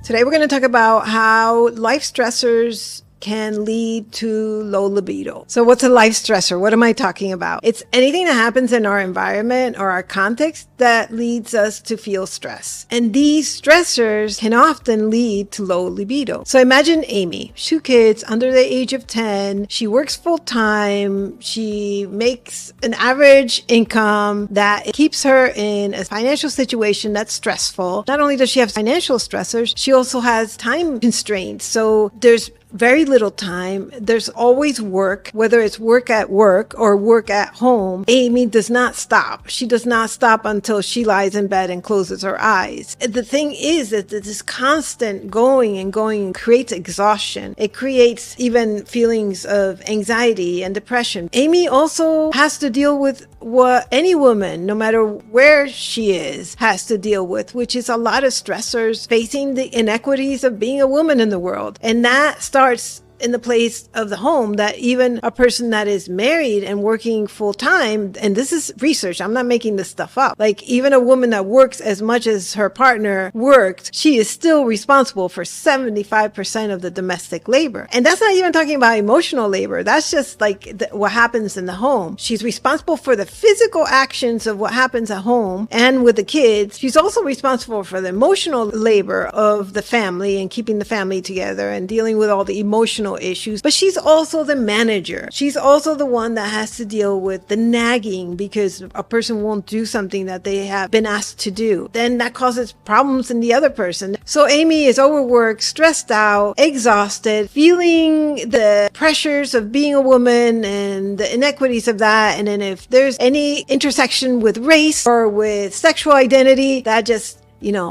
Today we're going to talk about how life stressors can lead to low libido. So what's a life stressor? What am I talking about? It's anything that happens in our environment or our context that leads us to feel stress. And these stressors can often lead to low libido. So imagine Amy, 2 kids under the age of 10. She works full time. She makes an average income that keeps her in a financial situation that's stressful. Not only does she have financial stressors, she also has time constraints. So there's very little time. There's always work, whether it's work at work or work at home. Amy does not stop. She does not stop until she lies in bed and closes her eyes. The thing is that this constant going and going creates exhaustion. It creates even feelings of anxiety and depression. Amy also has to deal with what any woman, no matter where she is, has to deal with, which is a lot of stressors facing the inequities of being a woman in the world. And that starts in the place of the home, that even a person that is married and working full time, and this is research, I'm not making this stuff up, like even a woman that works as much as her partner worked, she is still responsible for 75% of the domestic labor. And that's not even talking about emotional labor. That's just like what happens in the home. She's responsible for the physical actions of what happens at home and with the kids. She's also responsible for the emotional labor of the family and keeping the family together and dealing with all the emotional issues, but she's also the manager. She's also the one that has to deal with the nagging because a person won't do something that they have been asked to do. Then that causes problems in the other person. So Amy is overworked, stressed out, exhausted, feeling the pressures of being a woman and the inequities of that. And then if there's any intersection with race or with sexual identity, that just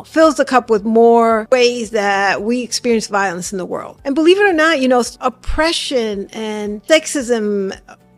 fills the cup with more ways that we experience violence in the world. And believe it or not, oppression and sexism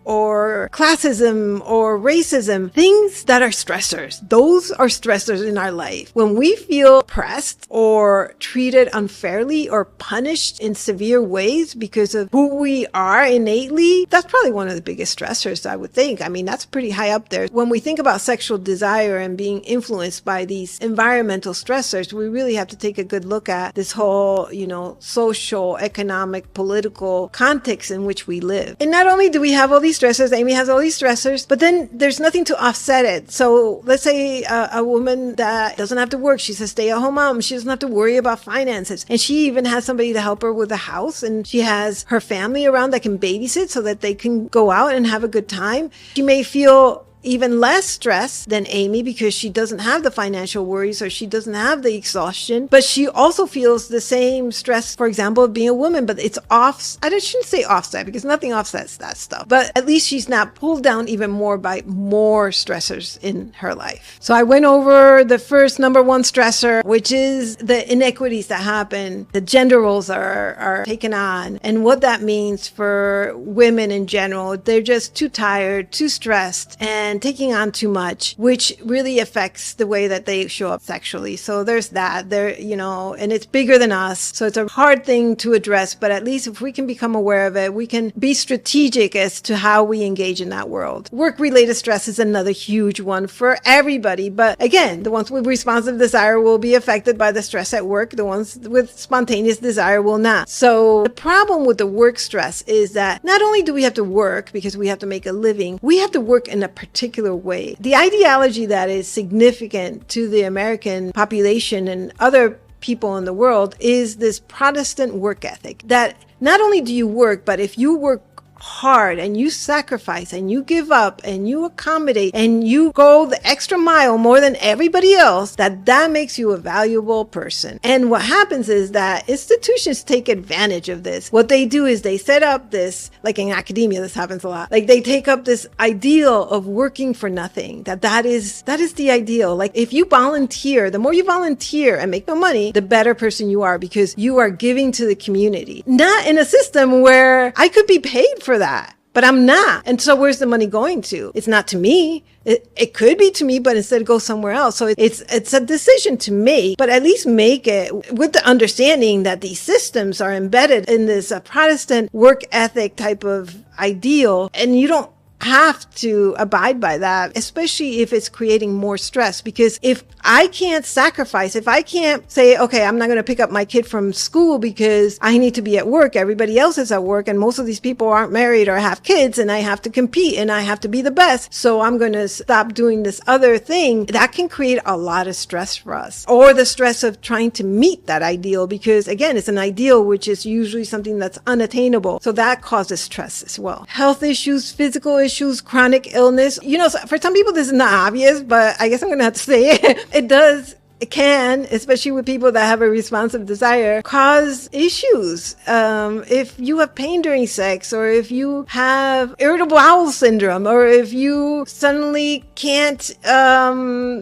or classism or racism, things that are stressors. Those are stressors in our life. When we feel oppressed or treated unfairly or punished in severe ways because of who we are innately, that's probably one of the biggest stressors, I would think. I mean, that's pretty high up there. When we think about sexual desire and being influenced by these environmental stressors, we really have to take a good look at this whole, social, economic, political context in which we live. And not only do we have all these stressors, Amy has all these stressors, but then there's nothing to offset it. So let's say a woman that doesn't have to work, she's a stay-at-home mom, she doesn't have to worry about finances, and she even has somebody to help her with the house, and she has her family around that can babysit so that they can go out and have a good time. She may feel even less stress than Amy because she doesn't have the financial worries or she doesn't have the exhaustion, but she also feels the same stress, for example, of being a woman, but it's off. I shouldn't say offset because nothing offsets that stuff, but at least she's not pulled down even more by more stressors in her life. So I went over the first number one stressor, which is the inequities that happen. The gender roles are taken on and what that means for women in general. They're just too tired, too stressed, and taking on too much, which really affects the way that they show up sexually. So there's that there, and it's bigger than us. So it's a hard thing to address, but at least if we can become aware of it, we can be strategic as to how we engage in that world. Work-related stress is another huge one for everybody. But again, the ones with responsive desire will be affected by the stress at work. The ones with spontaneous desire will not. So the problem with the work stress is that not only do we have to work because we have to make a living, we have to work in a particular way. The ideology that is significant to the American population and other people in the world is this Protestant work ethic that not only do you work, but if you work hard and you sacrifice and you give up and you accommodate and you go the extra mile more than everybody else, that makes you a valuable person. And what happens is that institutions take advantage of this. What they do is they set up this, like in academia, this happens a lot. Like they take up this ideal of working for nothing, that is the ideal. Like if you volunteer, the more you volunteer and make no money, the better person you are because you are giving to the community. Not in a system where I could be paid for that, but I'm not. And so where's the money going to? It's not to me. It could be to me, but instead it goes somewhere else. So it's a decision to make, but at least make it with the understanding that these systems are embedded in this Protestant work ethic type of ideal. And you don't have to abide by that, especially if it's creating more stress. Because if I can't sacrifice, if I can't say, okay, I'm not going to pick up my kid from school because I need to be at work, everybody else is at work, and most of these people aren't married or have kids, and I have to compete and I have to be the best, so I'm going to stop doing this other thing, that can create a lot of stress for us. Or the stress of trying to meet that ideal, because again, it's an ideal which is usually something that's unattainable. So that causes stress as well. Health issues, physical issues, chronic illness. For some people this is not obvious, but I guess I'm going to have to say it. It can, especially with people that have a responsive desire, cause issues. If you have pain during sex, or if you have irritable bowel syndrome, or if you suddenly can't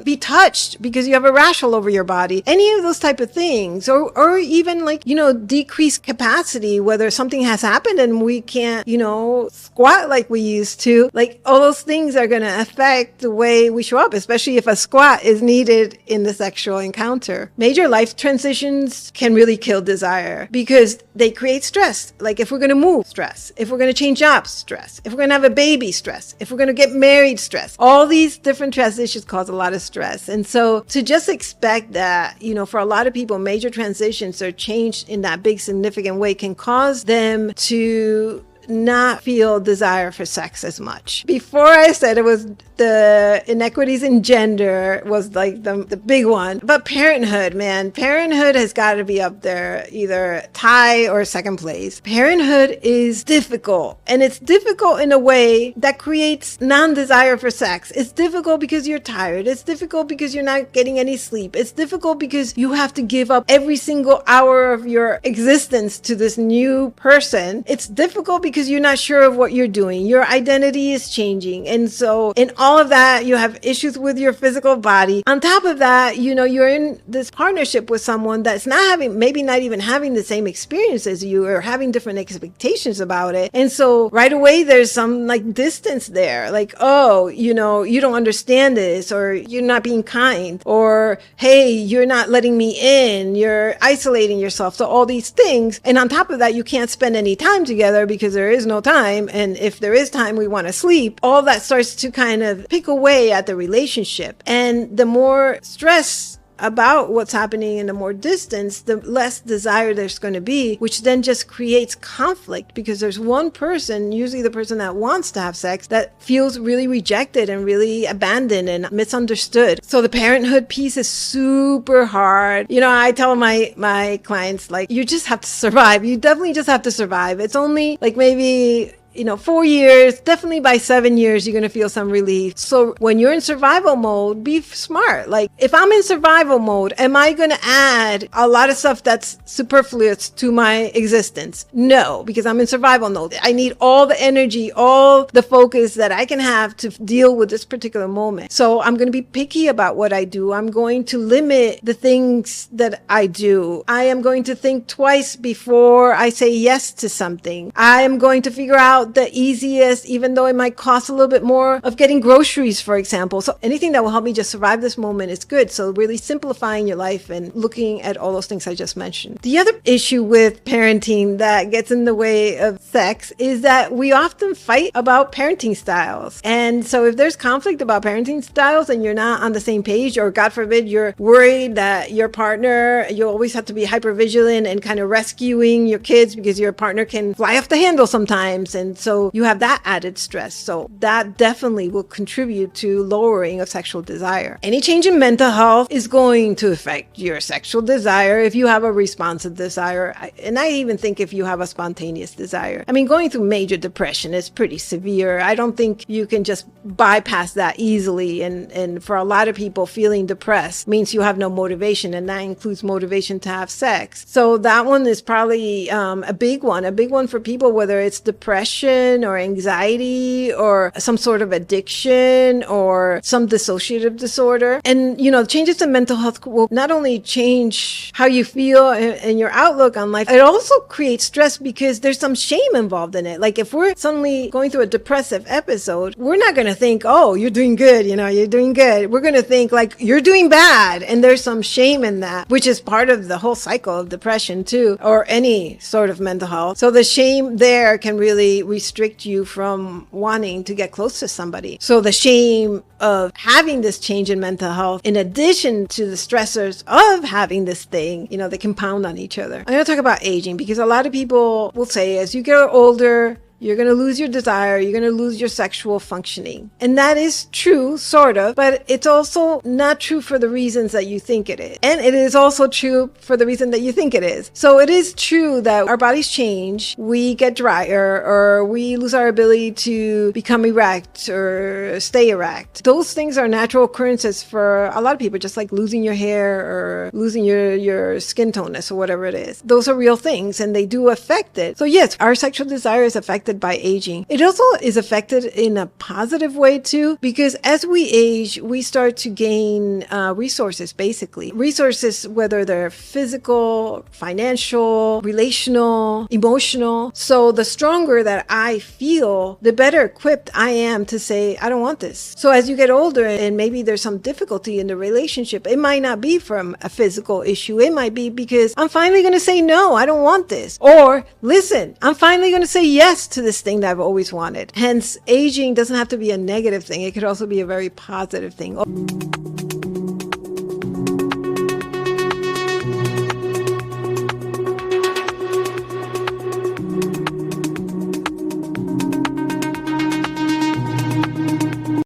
be touched because you have a rash all over your body, any of those type of things, or even decreased capacity, whether something has happened and we can't, squat like we used to, like all those things are going to affect the way we show up, especially if a squat is needed in the sexual encounter. Major life transitions can really kill desire because they create stress. Like if we're going to move, stress. If we're going to change jobs, stress. If we're going to have a baby, stress. If we're going to get married, stress. All these different transitions cause a lot of stress. And so to just expect that, for a lot of people, major transitions or change in that big significant way can cause them to not feel desire for sex as much. Before I said it was the inequities in gender was like the big one, but parenthood, man, parenthood has got to be up there, either tie or second place. Parenthood is difficult, and it's difficult in a way that creates non-desire for sex. It's difficult because you're tired. It's difficult because you're not getting any sleep. It's difficult because you have to give up every single hour of your existence to this new person. It's difficult because you're not sure of what you're doing. Your identity is changing. And so in all of that, you have issues with your physical body. On top of that, you're in this partnership with someone that's maybe not even having the same experience as you, or having different expectations about it. And so right away, there's some distance there. Like, oh, you don't understand this, or you're not being kind, or, hey, you're not letting me in. You're isolating yourself. So all these things. And on top of that, you can't spend any time together because there is no time. And if there is time, we want to sleep. All that starts to kind of pick away at the relationship. And the more stress about what's happening and the more distance, the less desire there's going to be, which then just creates conflict, because there's one person, usually the person that wants to have sex, that feels really rejected and really abandoned and misunderstood. So the parenthood piece is super hard. I tell my clients, you just have to survive. You definitely just have to survive. It's only maybe 4 years, definitely by 7 years, you're going to feel some relief. So when you're in survival mode, be smart. If I'm in survival mode, am I going to add a lot of stuff that's superfluous to my existence? No, because I'm in survival mode. I need all the energy, all the focus that I can have to deal with this particular moment. So I'm going to be picky about what I do. I'm going to limit the things that I do. I am going to think twice before I say yes to something. I am going to figure out the easiest, even though it might cost a little bit more, of getting groceries, for example. So anything that will help me just survive this moment is good. So really simplifying your life and looking at all those things I just mentioned. The other issue with parenting that gets in the way of sex is that we often fight about parenting styles. And so if there's conflict about parenting styles and you're not on the same page, or God forbid, you're worried that your partner, you always have to be hyper vigilant and kind of rescuing your kids because your partner can fly off the handle sometimes. And so you have that added stress. So that definitely will contribute to lowering of sexual desire. Any change in mental health is going to affect your sexual desire if you have a responsive desire. And I even think if you have a spontaneous desire. Going through major depression is pretty severe. I don't think you can just bypass that easily. And for a lot of people, feeling depressed means you have no motivation, and that includes motivation to have sex. So that one is probably a big one for people, whether it's depression or anxiety or some sort of addiction or some dissociative disorder. And, changes in mental health will not only change how you feel and your outlook on life, it also creates stress because there's some shame involved in it. If we're suddenly going through a depressive episode, we're not going to think, oh, you're doing good, you're doing good. We're going to think you're doing bad. And there's some shame in that, which is part of the whole cycle of depression too, or any sort of mental health. So the shame there can really restrict you from wanting to get close to somebody. So the shame of having this change in mental health, in addition to the stressors of having this thing, they compound on each other. I'm going to talk about aging because a lot of people will say as you get older, you're going to lose your desire. You're going to lose your sexual functioning. And that is true, sort of, but it's also not true for the reasons that you think it is. And it is also true for the reason that you think it is. So it is true that our bodies change. We get drier, or we lose our ability to become erect or stay erect. Those things are natural occurrences for a lot of people, just like losing your hair or losing your skin toneness or whatever it is. Those are real things and they do affect it. So yes, our sexual desire is affected by aging. It also is affected in a positive way too, because as we age, we start to gain resources, basically. Resources, whether they're physical, financial, relational, emotional. So the stronger that I feel, the better equipped I am to say, I don't want this. So as you get older and maybe there's some difficulty in the relationship, it might not be from a physical issue. It might be because I'm finally going to say, no, I don't want this. Or listen, I'm finally going to say yes to this thing that I've always wanted. Hence, aging doesn't have to be a negative thing. It could also be a very positive thing.